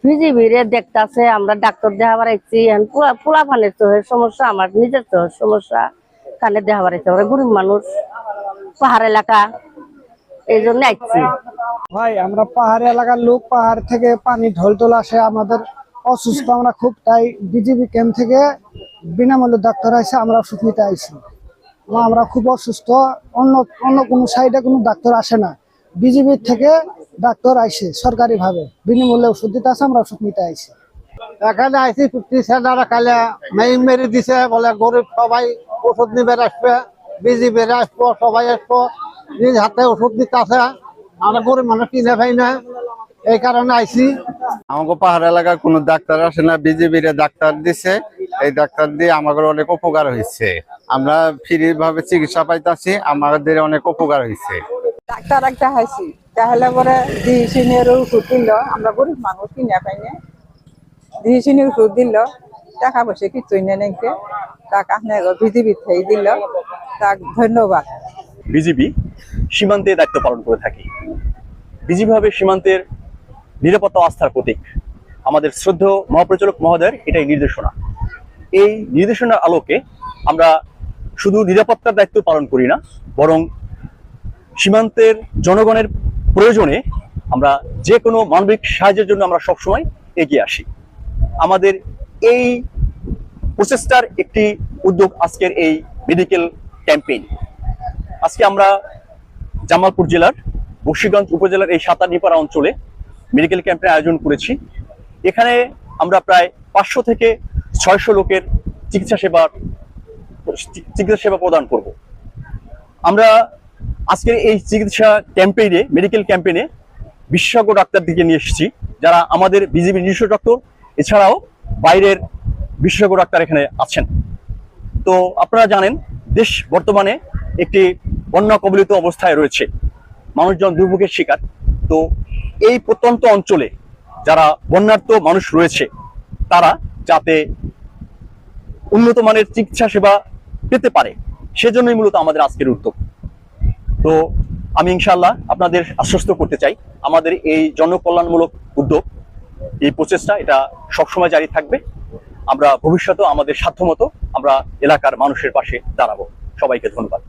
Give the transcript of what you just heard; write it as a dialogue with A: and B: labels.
A: বিজিবিরে দেখতাছে আমরা ডাক্তার দেখা বাড়াইছি পোলা পানের তো সমস্যা, আমার নিজের তো সমস্যা, কানে দেখা বাড়াইছি। আমরা গরিব মানুষ, পাহাড় এলাকা, এই জন্য আসছি।
B: ভাই আমরা পাহাড়ি এলাকার লোক, পাহাড় থেকে পানি ঢল ঢল আসে, আমাদের অসুস্থ আমরা খুব, তাই বিজিবি ক্যাম্প থেকে বিনামূল্যে ডাক্তার আসে, আমরা ওষুধ নিতে আইছি। আমরা খুব অসুস্থ, অন্য অন্য কোনো সাইডে কোনো ডাক্তার আসে না, বিজিবির থেকে ডাক্তার আইসে সরকারি ভাবে বিনামূল্যে ওষুধ দিতে আসে, আমরা ওষুধ নিতে আইছি।
C: এখানে আইসি সেন্টারে কালে মেইন মেরে দিছে, বলে গরিব সবাই ওষুধ নিবে আসবে, বিজিবির আসবো, সবাই আসবো, নিজ হাতে ওষুধ দিতে আছে, আমরা গরিব মানুষ কিনে পাই না, এই কারণে আইসি।
D: আমাকে পাহাড় এলাকার কোনো ডাক্তার আসে না, বিজিবির ডাক্তার দিছে, এই ডাক্তার দিয়ে আমাদের অনেক উপকার হয়েছে, আমরা ফ্রি ভাবে চিকিৎসা পাইতেছি, আমাদের অনেক উপকার হয়েছে।
E: ডাক্তার একটা হাসি তাহলে পরে দিহিসিনের ওষুধ দিল, আমরা গরিব মানুষ কিনে পাই না, দিহিসিনের ওষুধ দিল, টাকা পয়সা কিছুই নেই নাকি, টাকা বিজিবি থেকে দিল, তাক ধন্যবাদ।
F: বিজিবি সীমান্তে দায়িত্ব পালন করে থাকে। বিজিবি হবে সীমান্তের নিরাপত্তা আস্থার প্রতীক। আমাদের শ্রদ্ধেয় মহাপরিচালক মহোদয়ের এটাই নির্দেশনা। এই নির্দেশনার আলোকে আমরা শুধু নিরাপত্তার দায়িত্ব পালন করি না, বরং সীমান্তের জনগণের প্রয়োজনে আমরা যে কোনো মানবিক সাহায্যের জন্য আমরা সবসময় এগিয়ে আসি। আমাদের এই প্রচেষ্টার একটি উদ্যোগ আজকের এই মেডিকেল ক্যাম্পেইন। আজকে আমরা জামালপুর জেলার বশিরগঞ্জ উপজেলার এই সাতারনিপাড়া অঞ্চলে মেডিকেল ক্যাম্পের আয়োজন করেছি। এখানে আমরা প্রায় 500 থেকে 600 লোকের চিকিৎসা সেবা প্রদান করব। আমরা আজকের এই চিকিৎসা ক্যাম্পেইনে, মেডিকেল ক্যাম্পেইনে বিশেষজ্ঞ ডাক্তারদেরকে নিয়ে এসেছি, যারা আমাদের বিজিবি নিজস্ব ডক্টর, এছাড়াও বাইরের বিশেষজ্ঞ ডাক্তার এখানে আছেন। তো আপনারা জানেন দেশ বর্তমানে একটি বন্যা কবলিত অবস্থায় রয়েছে, মানুষজন দুর্ভোগের শিকার। তো এই প্রত্যন্ত অঞ্চলে যারা বন্যার্ত মানুষ রয়েছে, তারা যাতে উন্নত মানের চিকিৎসা সেবা পেতে পারে, সেজন্যই মূলত আমাদের আজকের উদ্যোগ। তো আমি ইনশাআল্লাহ আপনাদের আশ্বস্ত করতে চাই, আমাদের এই জনকল্যাণমূলক উদ্যোগ, এই প্রচেষ্টা, এটা সবসময় জারি থাকবে। আমরা ভবিষ্যতেও আমাদের সাধ্যমতো আমরা এলাকার মানুষের পাশে দাঁড়াবো। সবাইকে ধন্যবাদ।